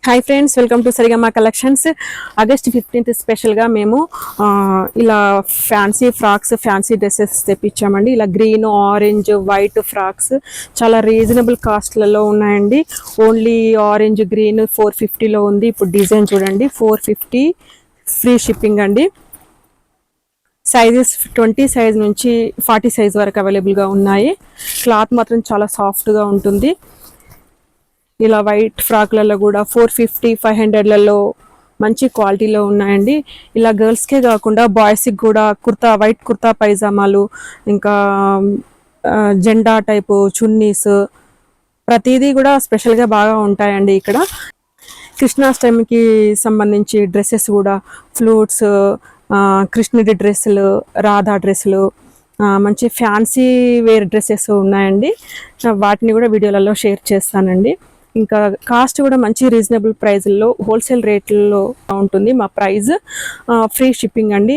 Hi friends, welcome to Saregama collections. August 15th స్పెషల్గా మేము ఇలా ఫ్యాన్సీ ఫ్రాక్స్, ఫ్యాన్సీ డ్రెస్సెస్ తెప్పించామండి. ఇలా గ్రీన్, ఆరెంజ్, వైట్ ఫ్రాక్స్ చాలా రీజనబుల్ కాస్ట్లలో ఉన్నాయండి. ఓన్లీ ఆరెంజ్, గ్రీన్ 450లో ఉంది. ఇప్పుడు డిజైన్ చూడండి, 450 ఫ్రీ షిప్పింగ్ అండి. సైజెస్ 20 సైజ్ నుంచి 40 సైజ్ వరకు అవైలబుల్గా ఉన్నాయి. క్లాత్ మాత్రం చాలా సాఫ్ట్గా ఉంటుంది. ఇలా వైట్ ఫ్రాక్లలో కూడా 450, 500లలో మంచి క్వాలిటీలో ఉన్నాయండి. ఇలా గర్ల్స్కే కాకుండా బాయ్స్కి కూడా వైట్ కుర్తా పైజామాలు, ఇంకా జెండా టైపు చున్నీస్, ప్రతిదీ కూడా స్పెషల్గా బాగా ఉంటాయండి. ఇక్కడ కృష్ణాష్టమికి సంబంధించి డ్రెస్సెస్ కూడా ఫ్లూట్స్, కృష్ణుడి డ్రెస్సులు, రాధా డ్రెస్సులు, మంచి ఫ్యాన్సీ వేర్ డ్రెస్సెస్ ఉన్నాయండి. వాటిని కూడా వీడియోలలో షేర్ చేస్తానండి. ఇంకా కాస్ట్ కూడా మంచి రీజనబుల్ ప్రైస్లో, హోల్సేల్ రేట్లలో ఉంటుంది. మా ప్రైస్ ఫ్రీ షిప్పింగ్ అండి.